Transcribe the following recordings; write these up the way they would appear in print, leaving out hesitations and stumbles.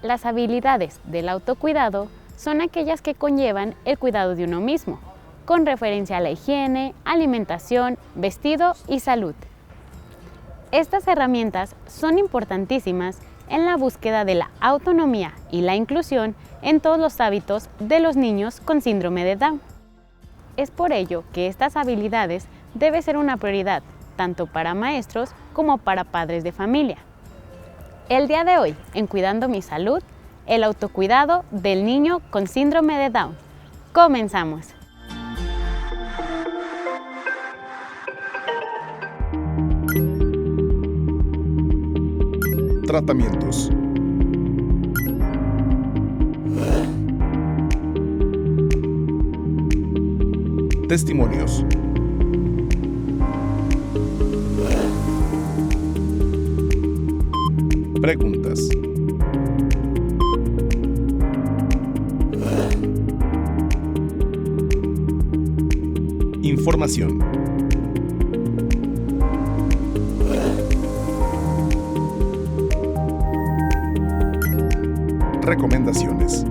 Las habilidades del autocuidado son aquellas que conllevan el cuidado de uno mismo, con referencia a la higiene, alimentación, vestido y salud. Estas herramientas son importantísimas en la búsqueda de la autonomía y la inclusión en todos los hábitos de los niños con síndrome de Down. Es por ello que estas habilidades deben ser una prioridad tanto para maestros como para padres de familia. El día de hoy, en Cuidando mi Salud, el autocuidado del niño con síndrome de Down. ¡Comenzamos! Tratamientos. Testimonios. Preguntas. Información. Recomendaciones.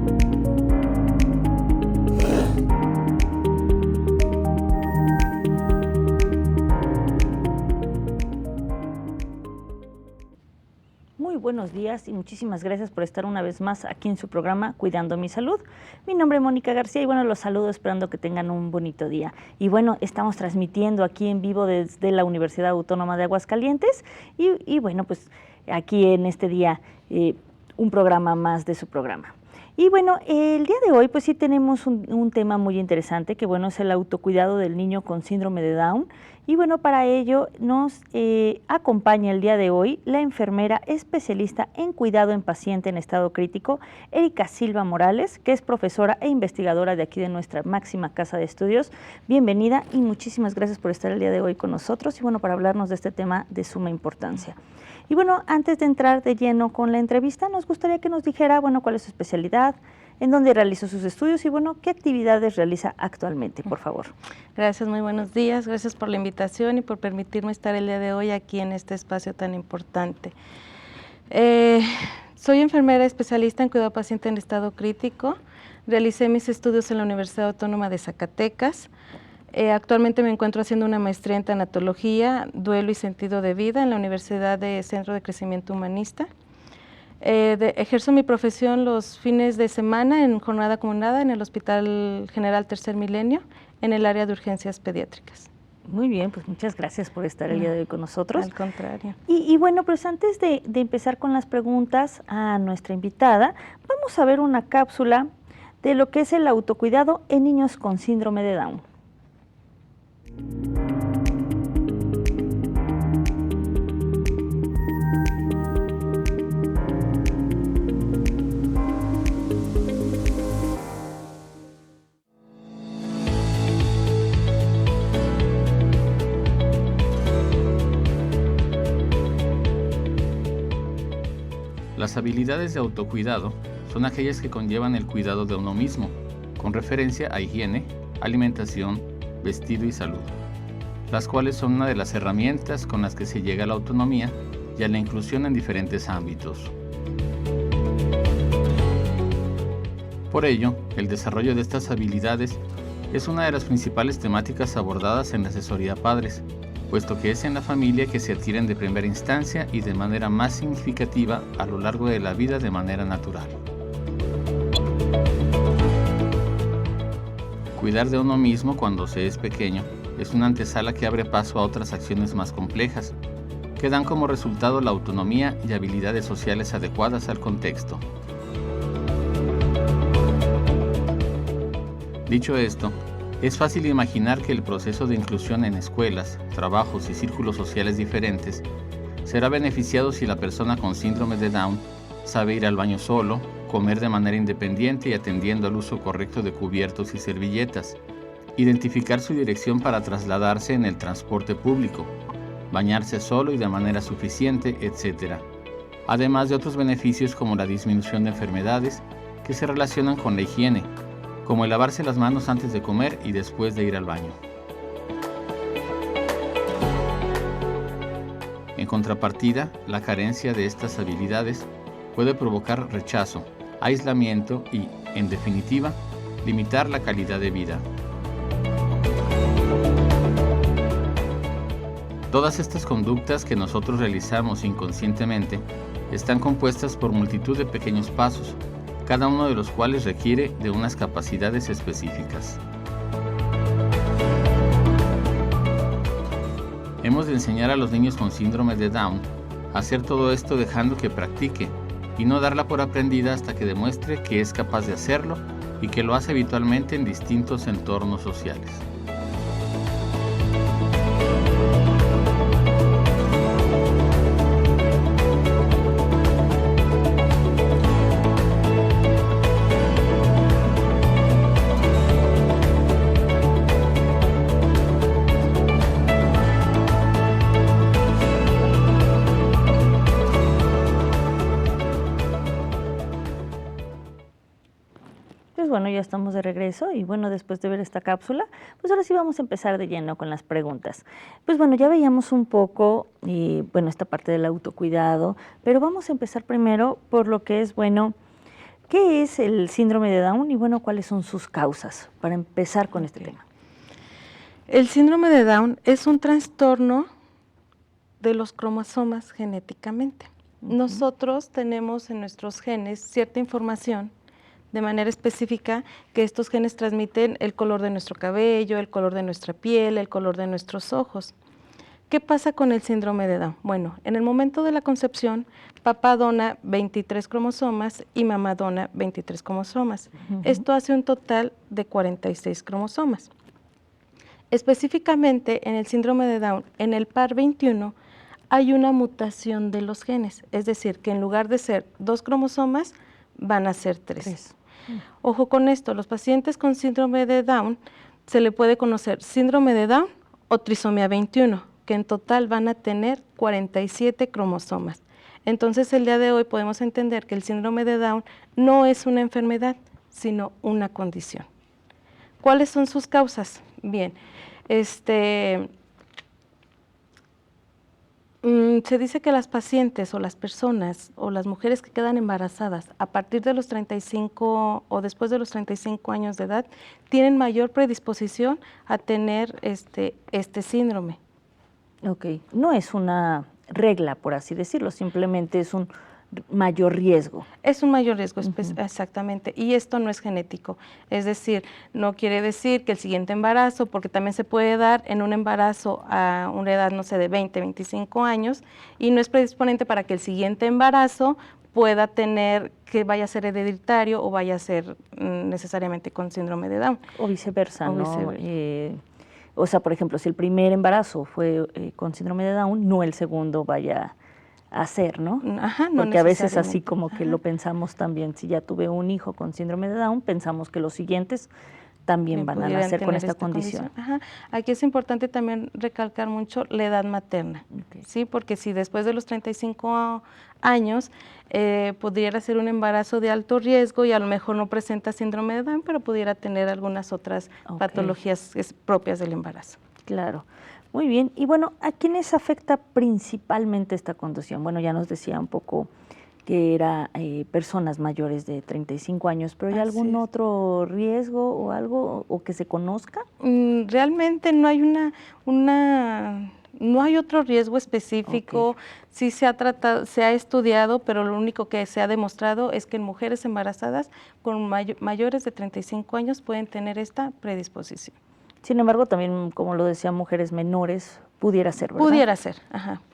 Muy buenos días y muchísimas gracias por estar una vez más aquí en su programa Cuidando mi Salud. Mi nombre es Mónica García y bueno, los saludo esperando que tengan un bonito día. Y bueno, estamos transmitiendo aquí en vivo desde la Universidad Autónoma de Aguascalientes y bueno, pues aquí en este día un programa más de su programa. Y bueno, el día de hoy pues sí tenemos un tema muy interesante que bueno es el autocuidado del niño con síndrome de Down. Y bueno, para ello nos acompaña el día de hoy la enfermera especialista en cuidado en paciente en estado crítico, Erika Silva Morales, que es profesora e investigadora de aquí de nuestra máxima casa de estudios. Bienvenida y muchísimas gracias por estar el día de hoy con nosotros y bueno, para hablarnos de este tema de suma importancia. Y bueno, antes de entrar de lleno con la entrevista, nos gustaría que nos dijera, bueno, cuál es su especialidad, en dónde realizó sus estudios y, bueno, qué actividades realiza actualmente, por favor. Gracias, muy buenos días. Gracias por la invitación y por permitirme estar el día de hoy aquí en este espacio tan importante. Soy enfermera especialista en cuidado paciente en estado crítico. Realicé mis estudios en la Universidad Autónoma de Zacatecas. Actualmente me encuentro haciendo una maestría en tanatología, duelo y sentido de vida en la Universidad de Centro de Crecimiento Humanista. Ejerzo mi profesión los fines de semana en jornada acumulada en el Hospital General Tercer Milenio, en el área de urgencias pediátricas. Muy bien, pues muchas gracias por estar el día de hoy con nosotros. Al contrario. Y bueno, pues antes de empezar con las preguntas a nuestra invitada, vamos a ver una cápsula de lo que es el autocuidado en niños con síndrome de Down. Las habilidades de autocuidado son aquellas que conllevan el cuidado de uno mismo, con referencia a higiene, alimentación, vestido y salud, las cuales son una de las herramientas con las que se llega a la autonomía y a la inclusión en diferentes ámbitos. Por ello, el desarrollo de estas habilidades es una de las principales temáticas abordadas en la asesoría a padres, puesto que es en la familia que se adquieren de primera instancia y de manera más significativa a lo largo de la vida de manera natural. Cuidar de uno mismo cuando se es pequeño es una antesala que abre paso a otras acciones más complejas, que dan como resultado la autonomía y habilidades sociales adecuadas al contexto. Dicho esto, es fácil imaginar que el proceso de inclusión en escuelas, trabajos y círculos sociales diferentes será beneficiado si la persona con síndrome de Down sabe ir al baño solo, comer de manera independiente y atendiendo al uso correcto de cubiertos y servilletas, identificar su dirección para trasladarse en el transporte público, bañarse solo y de manera suficiente, etc. Además de otros beneficios como la disminución de enfermedades que se relacionan con la higiene, como el lavarse las manos antes de comer y después de ir al baño. En contrapartida, la carencia de estas habilidades puede provocar rechazo, aislamiento y, en definitiva, limitar la calidad de vida. Todas estas conductas que nosotros realizamos inconscientemente están compuestas por multitud de pequeños pasos, cada uno de los cuales requiere de unas capacidades específicas. Hemos de enseñar a los niños con síndrome de Down a hacer todo esto dejando que practique y no darla por aprendida hasta que demuestre que es capaz de hacerlo y que lo hace habitualmente en distintos entornos sociales. Bueno, ya estamos de regreso y bueno, después de ver esta cápsula, pues ahora sí vamos a empezar de lleno con las preguntas. Pues bueno, ya veíamos un poco, esta parte del autocuidado, pero vamos a empezar primero por lo que es, bueno, ¿qué es el síndrome de Down y bueno, cuáles son sus causas? Para empezar con este tema. El síndrome de Down es un trastorno de los cromosomas genéticamente. Nosotros tenemos en nuestros genes cierta información de manera específica que estos genes transmiten el color de nuestro cabello, el color de nuestra piel, el color de nuestros ojos. ¿Qué pasa con el síndrome de Down? Bueno, en el momento de la concepción, papá dona 23 cromosomas y mamá dona 23 cromosomas. Esto hace un total de 46 cromosomas. Específicamente en el síndrome de Down, en el par 21, hay una mutación de los genes, es decir, que en lugar de ser 2 cromosomas, van a ser 3. Ojo con esto, los pacientes con síndrome de Down se le puede conocer síndrome de Down o trisomía 21, que en total van a tener 47 cromosomas. Entonces el día de hoy podemos entender que el síndrome de Down no es una enfermedad, sino una condición. ¿Cuáles son sus causas? Bien, se dice que las pacientes o las personas o las mujeres que quedan embarazadas a partir de los 35 o después de los 35 años de edad tienen mayor predisposición a tener este síndrome. Ok, no es una regla, por así decirlo, simplemente es un mayor riesgo. Es un mayor riesgo, exactamente, y esto no es genético, es decir, no quiere decir que el siguiente embarazo, porque también se puede dar en un embarazo a una edad, no sé, de 20, 25 años, y no es predisponente para que el siguiente embarazo pueda tener, que vaya a ser hereditario o vaya a ser necesariamente con síndrome de Down. O viceversa, ¿no? Viceversa. O sea, por ejemplo, si el primer embarazo fue con síndrome de Down, no el segundo vaya hacer, ¿no? Ajá, no porque a veces así como que lo pensamos también, si ya tuve un hijo con síndrome de Down, pensamos que los siguientes también van a nacer con esta condición. Ajá. Aquí es importante también recalcar mucho la edad materna, ¿sí? Porque si después de los 35 años pudiera ser un embarazo de alto riesgo y a lo mejor no presenta síndrome de Down, pero pudiera tener algunas otras patologías propias del embarazo. Claro. Muy bien, y bueno, ¿a quiénes afecta principalmente esta condición? Bueno, ya nos decía un poco que era personas mayores de 35 años, pero ¿hay algún otro riesgo o algo o que se conozca? Realmente no hay no hay otro riesgo específico. Sí se ha estudiado, pero lo único que se ha demostrado es que en mujeres embarazadas con mayores de 35 años pueden tener esta predisposición. Sin embargo, también, como lo decía, mujeres menores pudiera ser, ¿verdad? Pudiera ser,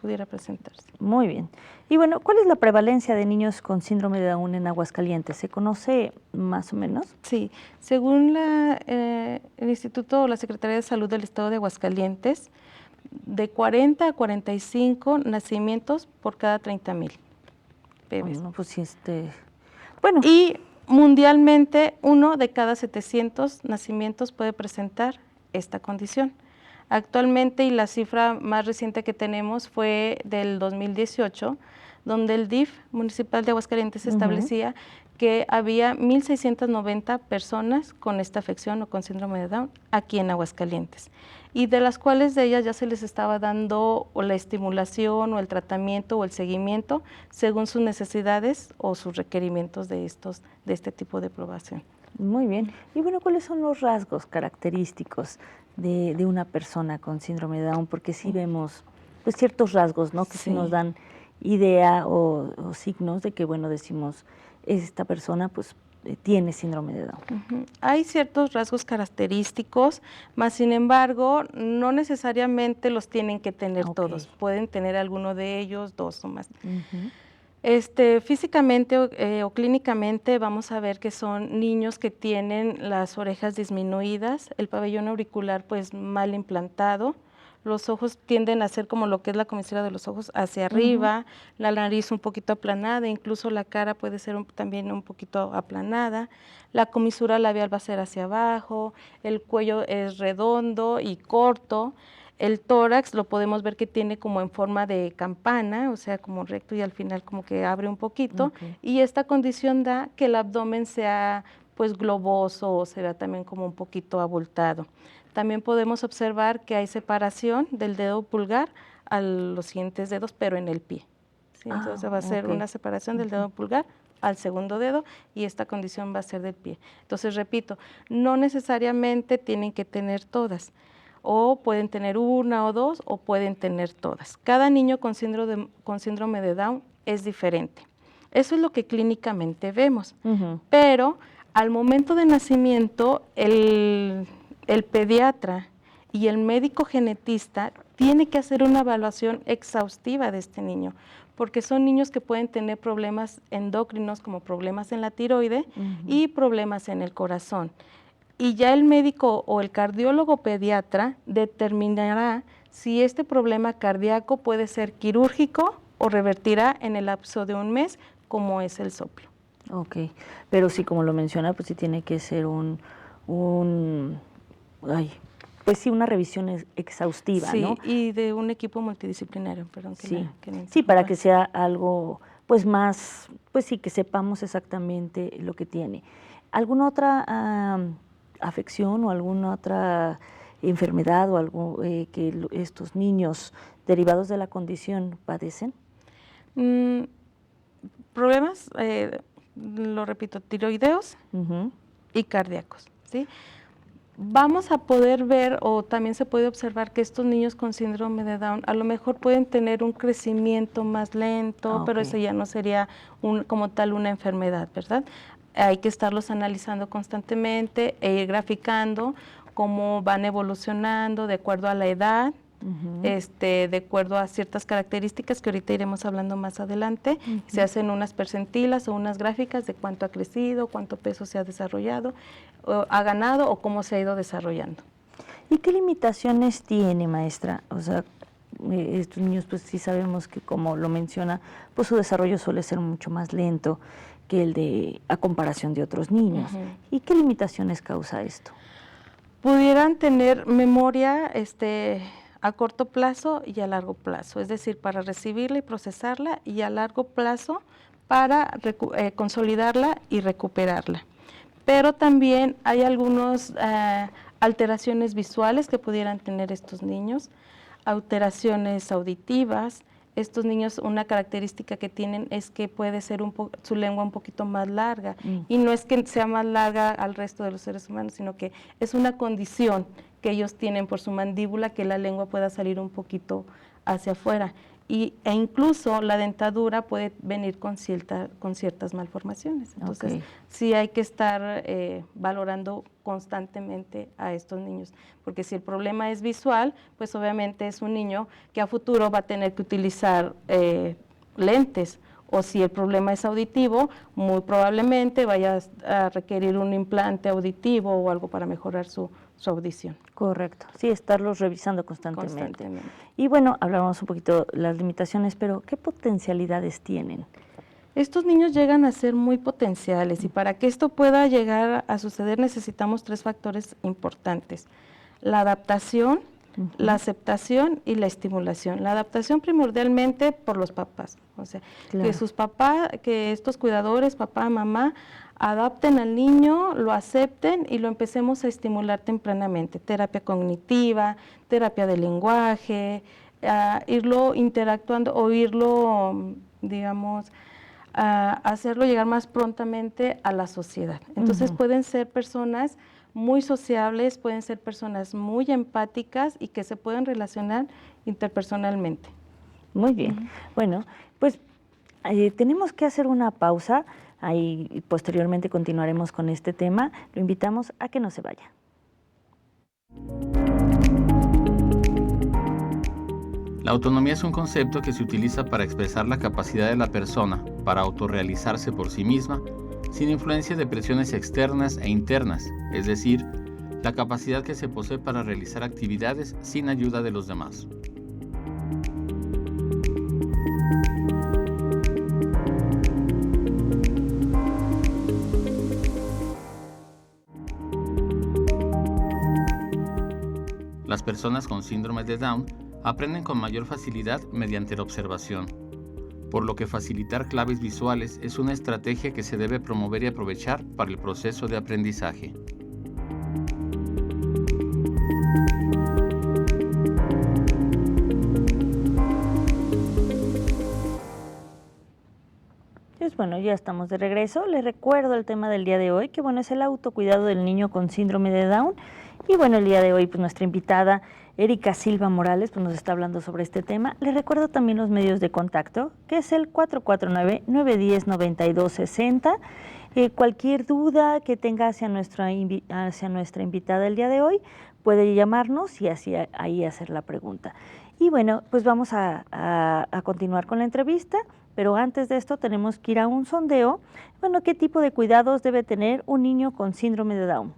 pudiera presentarse. Muy bien. Y bueno, ¿cuál es la prevalencia de niños con síndrome de Down en Aguascalientes? ¿Se conoce más o menos? Sí, según el Instituto o la Secretaría de Salud del Estado de Aguascalientes, de 40 a 45 nacimientos por cada 30,000 bebés. Bueno, pues Y mundialmente, 1 de cada 700 nacimientos puede presentar esta condición. Actualmente, y la cifra más reciente que tenemos fue del 2018, donde el DIF municipal de Aguascalientes establecía que había 1,690 personas con esta afección o con síndrome de Down aquí en Aguascalientes, y de las cuales de ellas ya se les estaba dando o la estimulación o el tratamiento o el seguimiento según sus necesidades o sus requerimientos de este tipo de probación. Muy bien. Y bueno, ¿cuáles son los rasgos característicos de una persona con síndrome de Down? Porque sí vemos pues ciertos rasgos, ¿no? Que sí nos dan idea o signos de que, bueno, decimos, esta persona pues tiene síndrome de Down. Hay ciertos rasgos característicos, mas sin embargo, no necesariamente los tienen que tener todos. Pueden tener alguno de ellos, 2 o más. Físicamente o clínicamente vamos a ver que son niños que tienen las orejas disminuidas, el pabellón auricular pues mal implantado, los ojos tienden a ser como lo que es la comisura de los ojos hacia arriba, la nariz un poquito aplanada, incluso la cara puede ser también un poquito aplanada, la comisura labial va a ser hacia abajo, el cuello es redondo y corto. El tórax lo podemos ver que tiene como en forma de campana, o sea, como recto y al final como que abre un poquito. Y esta condición da que el abdomen sea pues globoso o se vea también como un poquito abultado. También podemos observar que hay separación del dedo pulgar a los siguientes dedos, pero en el pie. ¿Sí? Entonces va a ser una separación del dedo pulgar al segundo dedo y esta condición va a ser del pie. Entonces, repito, no necesariamente tienen que tener todas, o pueden tener 1 o 2 o pueden tener todas. Cada niño con síndrome de Down es diferente. Eso es lo que clínicamente vemos, pero al momento de nacimiento el pediatra y el médico genetista tiene que hacer una evaluación exhaustiva de este niño, porque son niños que pueden tener problemas endocrinos como problemas en la tiroide y problemas en el corazón. Y ya el médico o el cardiólogo pediatra determinará si este problema cardíaco puede ser quirúrgico o revertirá en el lapso de 1 mes, como es el soplo. Ok, pero sí, como lo menciona, pues sí tiene que ser pues sí, una revisión exhaustiva, ¿no? Sí, y de un equipo multidisciplinario, perdón. Sí, para que sea algo, pues más, pues sí, que sepamos exactamente lo que tiene. ¿Alguna otra afección o alguna otra enfermedad o algo que estos niños derivados de la condición padecen? Problemas, lo repito, tiroideos y cardíacos, ¿sí? Vamos a poder ver, o también se puede observar que estos niños con síndrome de Down a lo mejor pueden tener un crecimiento más lento, pero eso ya no sería como tal una enfermedad, ¿verdad? Hay que estarlos analizando constantemente e ir graficando cómo van evolucionando de acuerdo a la edad, de acuerdo a ciertas características que ahorita iremos hablando más adelante. Se hacen unas percentilas o unas gráficas de cuánto ha crecido, cuánto peso se ha desarrollado, ha ganado o cómo se ha ido desarrollando. ¿Y qué limitaciones tiene, maestra? O sea, estos niños pues sí sabemos que, como lo menciona, pues su desarrollo suele ser mucho más lento que el a comparación de otros niños. ¿Y qué limitaciones causa esto? Pudieran tener memoria a corto plazo y a largo plazo, es decir, para recibirla y procesarla, y a largo plazo para consolidarla y recuperarla. Pero también hay algunas alteraciones visuales que pudieran tener estos niños, alteraciones auditivas. Estos niños, una característica que tienen es que puede ser su lengua un poquito más larga, y no es que sea más larga al resto de los seres humanos, sino que es una condición que ellos tienen por su mandíbula, que la lengua pueda salir un poquito hacia afuera, e incluso la dentadura puede venir con ciertas malformaciones. Entonces, sí hay que estar valorando constantemente a estos niños, porque si el problema es visual, pues obviamente es un niño que a futuro va a tener que utilizar lentes, o si el problema es auditivo, muy probablemente vaya a requerir un implante auditivo o algo para mejorar su audición. Correcto, sí, estarlos revisando constantemente. Y bueno, hablábamos un poquito de las limitaciones, pero ¿qué potencialidades tienen? Estos niños llegan a ser muy potenciales, y para que esto pueda llegar a suceder necesitamos 3 factores importantes: la adaptación, la aceptación y la estimulación. La adaptación primordialmente por los papás, O sea, Claro. que estos cuidadores, papá, mamá, adapten al niño, lo acepten y lo empecemos a estimular tempranamente. Terapia cognitiva, terapia de lenguaje, irlo interactuando o irlo, digamos, hacerlo llegar más prontamente a la sociedad. Entonces pueden ser personas muy sociables, pueden ser personas muy empáticas y que se pueden relacionar interpersonalmente. Muy bien. Bueno, pues tenemos que hacer una pausa. Ahí posteriormente continuaremos con este tema. Lo invitamos a que no se vaya. La autonomía es un concepto que se utiliza para expresar la capacidad de la persona para autorrealizarse por sí misma, sin influencia de presiones externas e internas, es decir, la capacidad que se posee para realizar actividades sin ayuda de los demás. Las personas con síndrome de Down aprenden con mayor facilidad mediante la observación, por lo que facilitar claves visuales es una estrategia que se debe promover y aprovechar para el proceso de aprendizaje. Pues bueno, ya estamos de regreso. Les recuerdo el tema del día de hoy, que bueno, es el autocuidado del niño con síndrome de Down. Y bueno, el día de hoy, pues nuestra invitada, Erika Silva Morales, pues nos está hablando sobre este tema. Les recuerdo también los medios de contacto, que es el 449-910-9260. Cualquier duda que tenga hacia nuestra invitada el día de hoy, puede llamarnos y así ahí hacer la pregunta. Y bueno, pues vamos a continuar con la entrevista. Pero antes de esto tenemos que ir a un sondeo. Bueno, ¿qué tipo de cuidados debe tener un niño con síndrome de Down?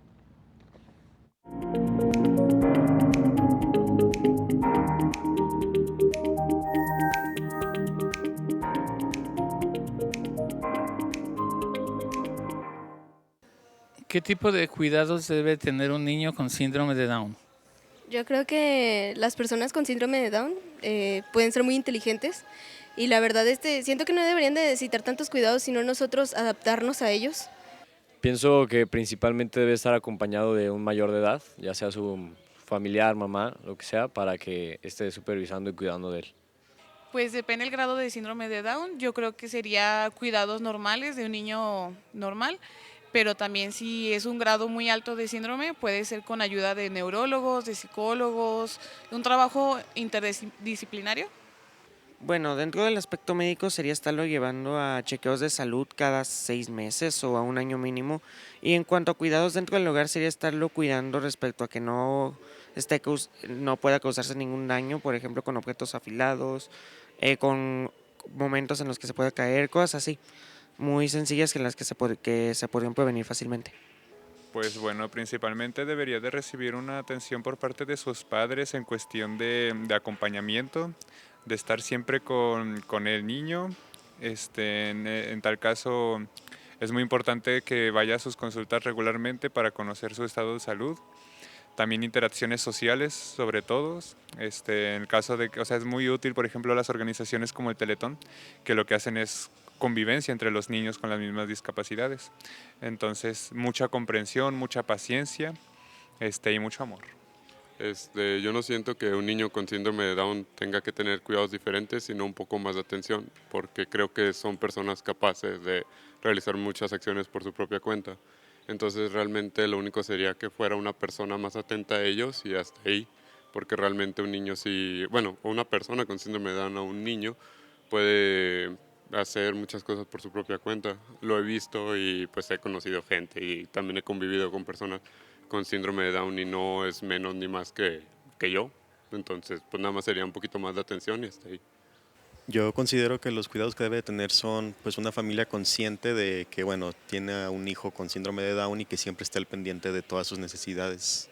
¿Qué tipo de cuidados debe tener un niño con síndrome de Down? Yo creo que las personas con síndrome de Down pueden ser muy inteligentes y la verdad siento que no deberían de necesitar tantos cuidados, sino nosotros adaptarnos a ellos. Pienso que principalmente debe estar acompañado de un mayor de edad, ya sea su familiar, mamá, lo que sea, para que esté supervisando y cuidando de él. Pues depende del grado de síndrome de Down. Yo creo que sería cuidados normales de un niño normal, pero también si es un grado muy alto de síndrome, puede ser con ayuda de neurólogos, de psicólogos, un trabajo interdisciplinario. Bueno, dentro del aspecto médico sería estarlo llevando a chequeos de salud cada 6 meses o a un año mínimo. Y en cuanto a cuidados dentro del hogar sería estarlo cuidando respecto a que no pueda causarse ningún daño, por ejemplo con objetos afilados, con momentos en los que se puede caer, cosas así, muy sencillas en las que se podrían prevenir fácilmente. Pues bueno, principalmente debería de recibir una atención por parte de sus padres en cuestión de acompañamiento, de estar siempre con el niño. En tal caso es muy importante que vaya a sus consultas regularmente para conocer su estado de salud. También interacciones sociales, sobre todo, en el caso de que, es muy útil, por ejemplo, las organizaciones como el Teletón, que lo que hacen es convivencia entre los niños con las mismas discapacidades. Entonces, mucha comprensión, mucha paciencia, y mucho amor. Yo no siento que un niño con síndrome de Down tenga que tener cuidados diferentes, sino un poco más de atención, porque creo que son personas capaces de realizar muchas acciones por su propia cuenta. Entonces realmente lo único sería que fuera una persona más atenta a ellos y hasta ahí, porque realmente un niño o una persona con síndrome de Down o un niño puede hacer muchas cosas por su propia cuenta. Lo he visto y pues he conocido gente y también he convivido con personas con síndrome de Down y no es menos ni más que yo. Entonces, pues nada más sería un poquito más de atención y hasta ahí. Yo considero que los cuidados que debe tener son pues una familia consciente de que tiene a un hijo con síndrome de Down y que siempre esté al pendiente de todas sus necesidades.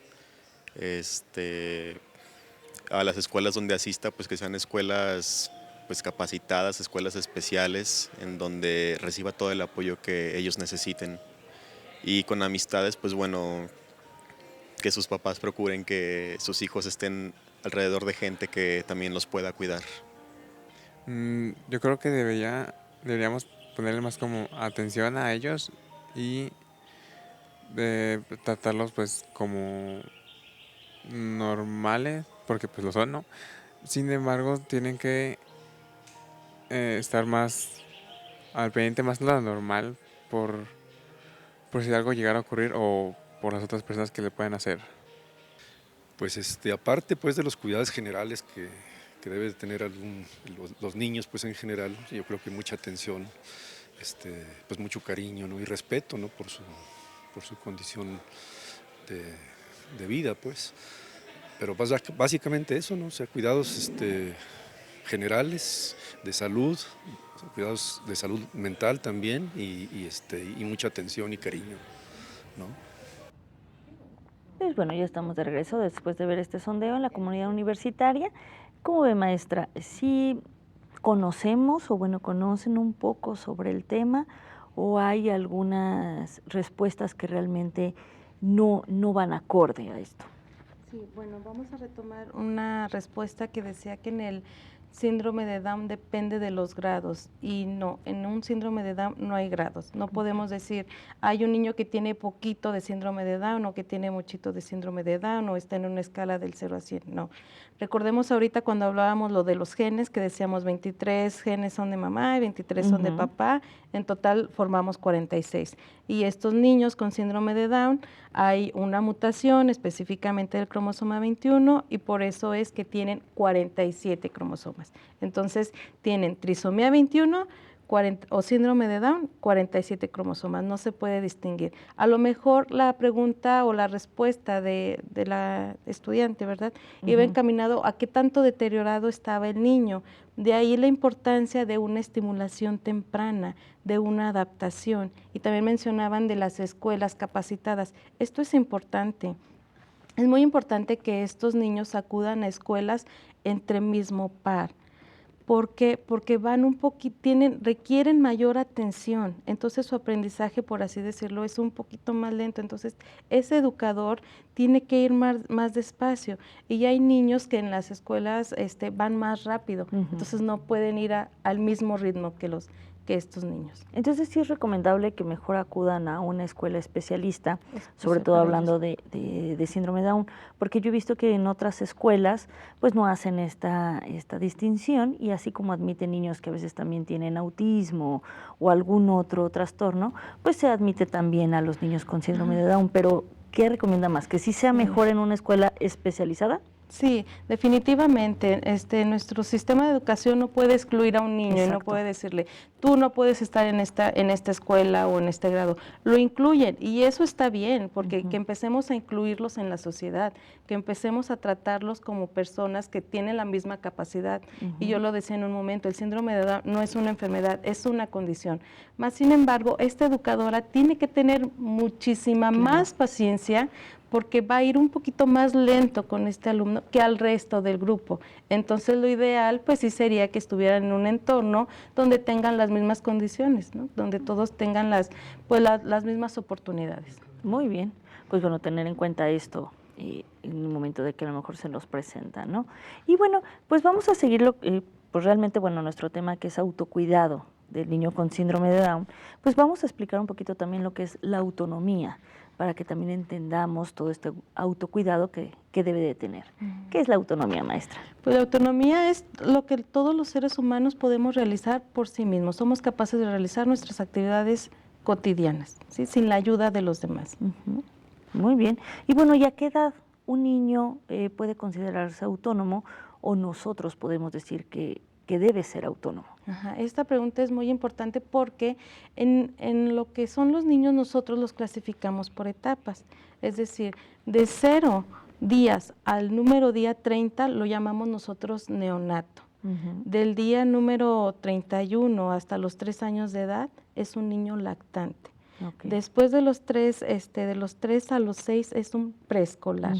A las escuelas donde asista, pues que sean escuelas pues capacitadas, escuelas especiales en donde reciba todo el apoyo que ellos necesiten. Y con amistades, pues que sus papás procuren que sus hijos estén alrededor de gente que también los pueda cuidar. Yo creo que deberíamos ponerle más como atención a ellos y tratarlos pues como normales, porque pues lo son, ¿no? Sin embargo, tienen que estar más al pendiente, más de lo normal, por si algo llegara a ocurrir o por las otras personas que le pueden hacer. Pues aparte pues de los cuidados generales que debe de tener los niños pues en general, yo creo que mucha atención, pues mucho cariño, ¿no? Y respeto, ¿no? por su condición de vida, pues. Pero básicamente eso, ¿no? O sea, cuidados generales de salud, cuidados de salud mental también y mucha atención y cariño, ¿no? Pues bueno, ya estamos de regreso después de ver este sondeo en la comunidad universitaria. ¿Cómo ve, maestra? ¿Sí conocemos o bueno, conocen un poco sobre el tema o hay algunas respuestas que realmente no van acorde a esto? Sí, bueno, vamos a retomar una respuesta que decía que en el síndrome de Down depende de los grados y no, en un síndrome de Down no hay grados. No podemos decir, hay un niño que tiene poquito de síndrome de Down o que tiene muchito de síndrome de Down o está en una escala del 0 a 100, no. Recordemos ahorita cuando hablábamos lo de los genes, que decíamos 23 genes son de mamá y 23 son de papá, en total formamos 46. Y estos niños con síndrome de Down hay una mutación específicamente del cromosoma 21 y por eso es que tienen 47 cromosomas. Entonces tienen trisomía 21 o síndrome de Down, 47 cromosomas, no se puede distinguir. A lo mejor la pregunta o la respuesta de la estudiante, ¿verdad? Iba encaminado a qué tanto deteriorado estaba el niño. De ahí la importancia de una estimulación temprana, de una adaptación. Y también mencionaban de las escuelas capacitadas. Esto es importante. Es muy importante que estos niños acudan a escuelas entre mismo par. ¿Por qué? Porque van un poquito, requieren mayor atención, entonces su aprendizaje, por así decirlo, es un poquito más lento, entonces ese educador tiene que ir más despacio y hay niños que en las escuelas van más rápido, entonces no pueden ir al mismo ritmo que estos niños. Entonces sí es recomendable que mejor acudan a una escuela especialista, sobre todo hablando de síndrome Down, porque yo he visto que en otras escuelas pues no hacen esta distinción y así como admiten niños que a veces también tienen autismo o algún otro trastorno, pues se admite también a los niños con síndrome de Down, pero ¿qué recomienda más? ¿Que sí sea mejor en una escuela especializada? Sí, definitivamente. Nuestro sistema de educación no puede excluir a un niño y no puede decirle, tú no puedes estar en esta escuela o en este grado. Lo incluyen y eso está bien, porque que empecemos a incluirlos en la sociedad, que empecemos a tratarlos como personas que tienen la misma capacidad. Y yo lo decía en un momento, el síndrome de Down no es una enfermedad, es una condición. Más sin embargo, esta educadora tiene que tener muchísima más paciencia, porque va a ir un poquito más lento con este alumno que al resto del grupo. Entonces lo ideal pues sí sería que estuvieran en un entorno donde tengan las mismas condiciones, ¿no? Donde todos tengan las mismas oportunidades. Muy bien, pues bueno, tener en cuenta esto en el momento de que a lo mejor se nos presenta, ¿no? Y bueno, pues vamos a seguirlo, pues realmente, bueno, nuestro tema que es autocuidado del niño con síndrome de Down, pues vamos a explicar un poquito también lo que es la autonomía, para que también entendamos todo este autocuidado que debe de tener. ¿Qué es la autonomía, maestra? Pues la autonomía es lo que todos los seres humanos podemos realizar por sí mismos. Somos capaces de realizar nuestras actividades cotidianas, ¿sí? Sin la ayuda de los demás. Muy bien. Y bueno, ¿y a qué edad un niño puede considerarse autónomo o nosotros podemos decir que debe ser autónomo? Esta pregunta es muy importante porque en lo que son los niños nosotros los clasificamos por etapas, es decir, de 0 días al número día 30 lo llamamos nosotros neonato. Del día número 31 hasta los 3 años de edad es un niño lactante. Ok. Después de los 3 a los 6 es un preescolar.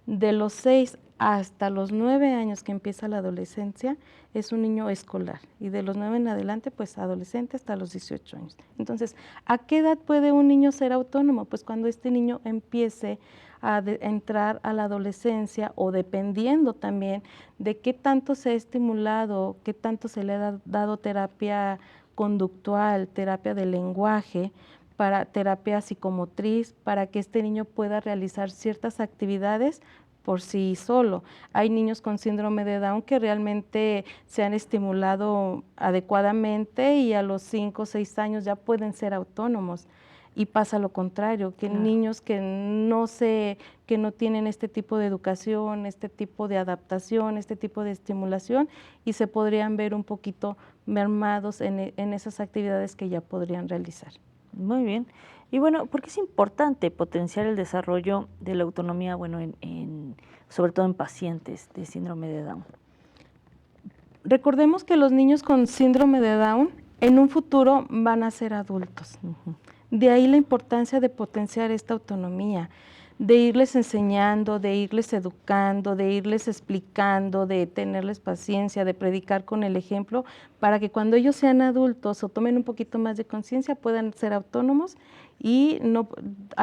De los 6 hasta los 9 años que empieza la adolescencia es un niño escolar y de los 9 en adelante pues adolescente hasta los 18 años. Entonces, ¿a qué edad puede un niño ser autónomo? Pues cuando este niño empiece a entrar a la adolescencia o dependiendo también de qué tanto se ha estimulado, qué tanto se le ha dado terapia conductual, terapia del lenguaje, para terapia psicomotriz, para que este niño pueda realizar ciertas actividades por sí solo. Hay niños con síndrome de Down que realmente se han estimulado adecuadamente y a los 5 o 6 años ya pueden ser autónomos. Y pasa lo contrario, que niños que no tienen este tipo de educación, este tipo de adaptación, este tipo de estimulación y se podrían ver un poquito mermados en esas actividades que ya podrían realizar. Muy bien. Y bueno, ¿por qué es importante potenciar el desarrollo de la autonomía, bueno, sobre todo en pacientes de síndrome de Down? Recordemos que los niños con síndrome de Down en un futuro van a ser adultos. De ahí la importancia de potenciar esta autonomía, de irles enseñando, de irles educando, de irles explicando, de tenerles paciencia, de predicar con el ejemplo, para que cuando ellos sean adultos o tomen un poquito más de conciencia puedan ser autónomos y no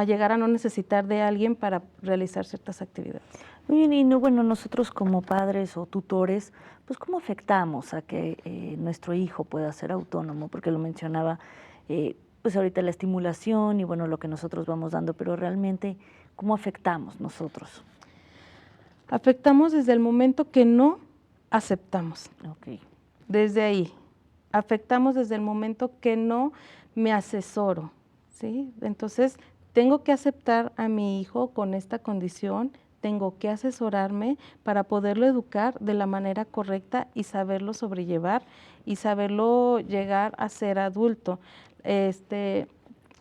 llegar a no necesitar de alguien para realizar ciertas actividades. Muy bien, y bueno, nosotros como padres o tutores, pues ¿cómo afectamos a que nuestro hijo pueda ser autónomo? Porque lo mencionaba, pues ahorita la estimulación y bueno, lo que nosotros vamos dando, pero realmente, ¿cómo afectamos nosotros? Afectamos desde el momento que no aceptamos. Okay. Desde ahí. Afectamos desde el momento que no me asesoro, ¿sí? Entonces, tengo que aceptar a mi hijo con esta condición, tengo que asesorarme para poderlo educar de la manera correcta y saberlo sobrellevar y saberlo llegar a ser adulto.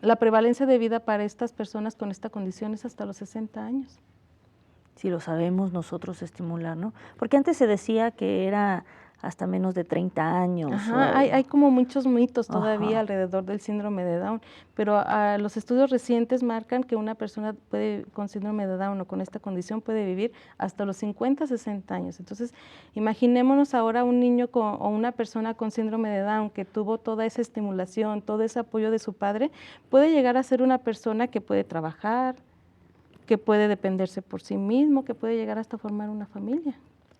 La prevalencia de vida para estas personas con esta condición es hasta los 60 años. Si lo sabemos nosotros estimular, ¿no? Porque antes se decía que era hasta menos de 30 años. Ajá, hay como muchos mitos todavía alrededor del síndrome de Down, pero los estudios recientes marcan que una persona con síndrome de Down o con esta condición puede vivir hasta los 50, 60 años. Entonces, imaginémonos ahora un niño o una persona con síndrome de Down que tuvo toda esa estimulación, todo ese apoyo de su padre, puede llegar a ser una persona que puede trabajar, que puede dependerse por sí mismo, que puede llegar hasta formar una familia.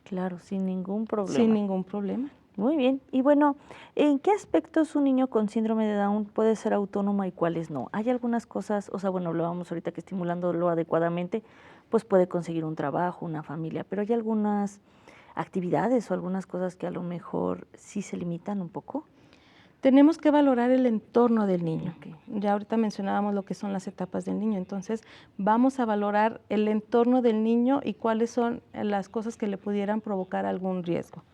Claro, sin ningún problema. Sin ningún problema. Muy bien. Y bueno, ¿en qué aspectos un niño con síndrome de Down puede ser autónomo y cuáles no? Hay algunas cosas, o sea, bueno, hablábamos ahorita que estimulándolo adecuadamente, pues puede conseguir un trabajo, una familia, pero hay algunas actividades o algunas cosas que a lo mejor sí se limitan un poco. Tenemos que valorar el entorno del niño. Ya ahorita mencionábamos lo que son las etapas del niño, entonces vamos a valorar el entorno del niño y cuáles son las cosas que le pudieran provocar algún riesgo.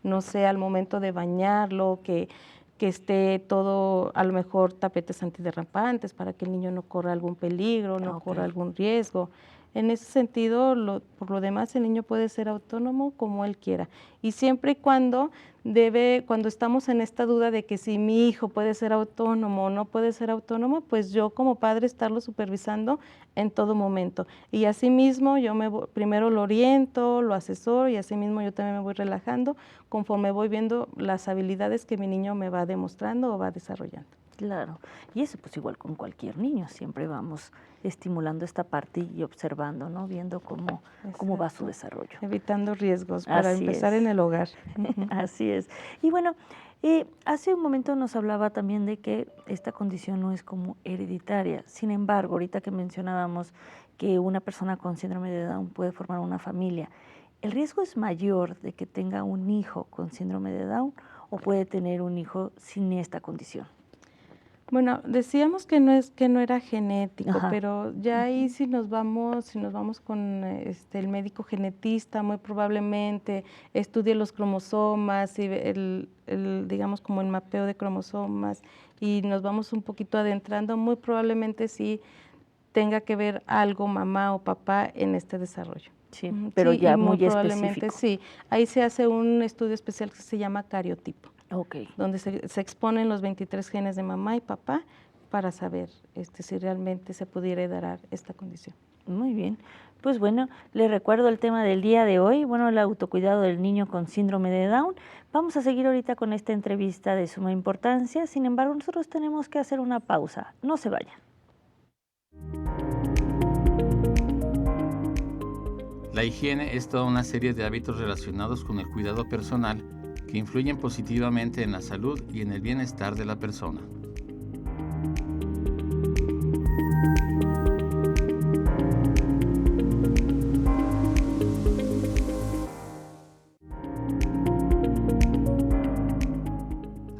No sé, al momento de bañarlo, que esté todo, a lo mejor tapetes antiderrapantes para que el niño no corra algún peligro, no corra algún riesgo. En ese sentido, por lo demás, el niño puede ser autónomo como él quiera. Y siempre y cuando estamos en esta duda de que si mi hijo puede ser autónomo o no puede ser autónomo, pues yo como padre estarlo supervisando en todo momento. Y asimismo, primero lo oriento, lo asesoro y asimismo yo también me voy relajando conforme voy viendo las habilidades que mi niño me va demostrando o va desarrollando. Claro, y eso pues igual con cualquier niño, siempre vamos estimulando esta parte y observando, ¿no? Viendo cómo va su desarrollo. Evitando riesgos para empezar en el hogar. Así es. Y bueno, hace un momento nos hablaba también de que esta condición no es como hereditaria. Sin embargo, ahorita que mencionábamos que una persona con síndrome de Down puede formar una familia, ¿el riesgo es mayor de que tenga un hijo con síndrome de Down o puede tener un hijo sin esta condición? Bueno, decíamos que no era genético, pero ya ahí si nos vamos con el médico genetista, muy probablemente estudie los cromosomas y digamos como el mapeo de cromosomas y nos vamos un poquito adentrando, muy probablemente sí tenga que ver algo mamá o papá en este desarrollo. Sí, pero sí, ya muy probablemente específico. Sí, ahí se hace un estudio especial que se llama cariotipo. Okay. Donde se exponen los 23 genes de mamá y papá para saber si realmente se pudiera heredar esta condición. Muy bien. Pues bueno, les recuerdo el tema del día de hoy, bueno, el autocuidado del niño con síndrome de Down. Vamos a seguir ahorita con esta entrevista de suma importancia, sin embargo, nosotros tenemos que hacer una pausa. No se vayan. La higiene es toda una serie de hábitos relacionados con el cuidado personal que influyen positivamente en la salud y en el bienestar de la persona.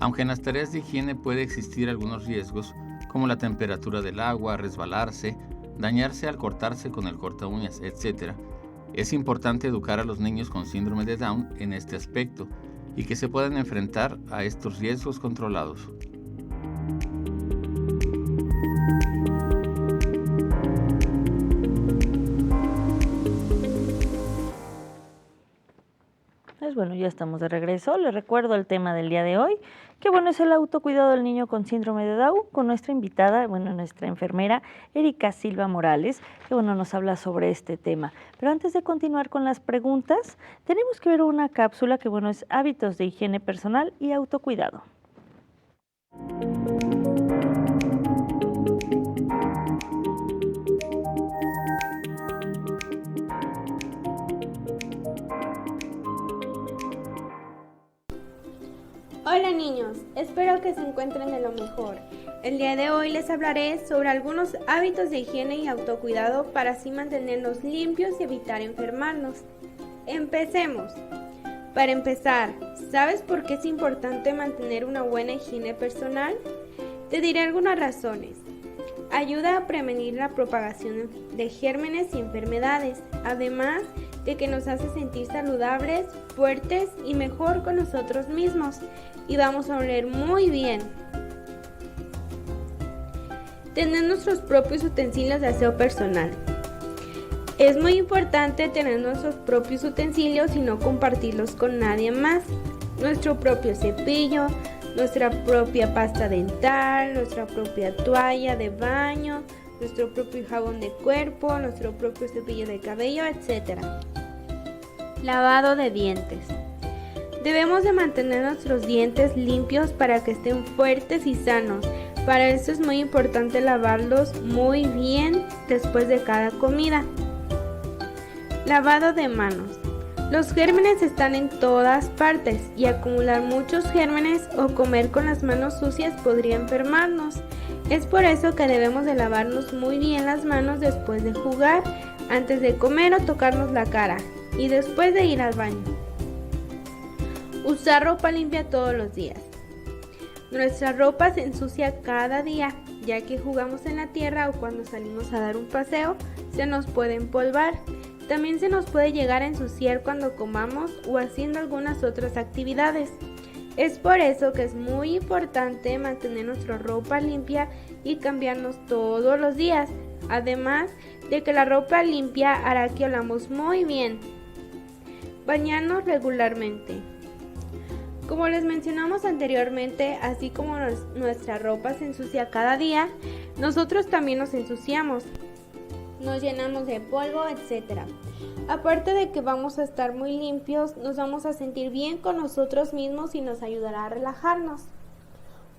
Aunque en las tareas de higiene puede existir algunos riesgos, como la temperatura del agua, resbalarse, dañarse al cortarse con el corta uñas, etc., es importante educar a los niños con síndrome de Down en este aspecto y que se puedan enfrentar a estos riesgos controlados. Pues bueno, ya estamos de regreso. Les recuerdo el tema del día de hoy, que bueno, es el autocuidado del niño con síndrome de Down, con nuestra invitada, bueno, nuestra enfermera, Erika Silva Morales, que bueno, nos habla sobre este tema. Pero antes de continuar con las preguntas, tenemos que ver una cápsula que bueno, es hábitos de higiene personal y autocuidado. Hola niños, espero que se encuentren de lo mejor. El día de hoy les hablaré sobre algunos hábitos de higiene y autocuidado para así mantenernos limpios y evitar enfermarnos. Empecemos. Para empezar, ¿sabes por qué es importante mantener una buena higiene personal? Te diré algunas razones. Ayuda a prevenir la propagación de gérmenes y enfermedades, además de que nos hace sentir saludables, fuertes y mejor con nosotros mismos, y vamos a oler muy bien. Tener nuestros propios utensilios de aseo personal. Es muy importante tener nuestros propios utensilios y no compartirlos con nadie más. Nuestro propio cepillo, nuestra propia pasta dental, nuestra propia toalla de baño, nuestro propio jabón de cuerpo, nuestro propio cepillo de cabello, etc. Lavado de dientes. Debemos de mantener nuestros dientes limpios para que estén fuertes y sanos. Para eso es muy importante lavarlos muy bien después de cada comida. Lavado de manos. Los gérmenes están en todas partes y acumular muchos gérmenes o comer con las manos sucias podría enfermarnos. Es por eso que debemos de lavarnos muy bien las manos después de jugar, antes de comer o tocarnos la cara y después de ir al baño. Usar ropa limpia todos los días. Nuestra ropa se ensucia cada día, ya que jugamos en la tierra o cuando salimos a dar un paseo, se nos puede empolvar. También se nos puede llegar a ensuciar cuando comamos o haciendo algunas otras actividades. Es por eso que es muy importante mantener nuestra ropa limpia y cambiarnos todos los días. Además de que la ropa limpia hará que olamos muy bien. Bañarnos regularmente. Como les mencionamos anteriormente, así como nuestra ropa se ensucia cada día, nosotros también nos ensuciamos. Nos llenamos de polvo, etc. Aparte de que vamos a estar muy limpios, nos vamos a sentir bien con nosotros mismos y nos ayudará a relajarnos.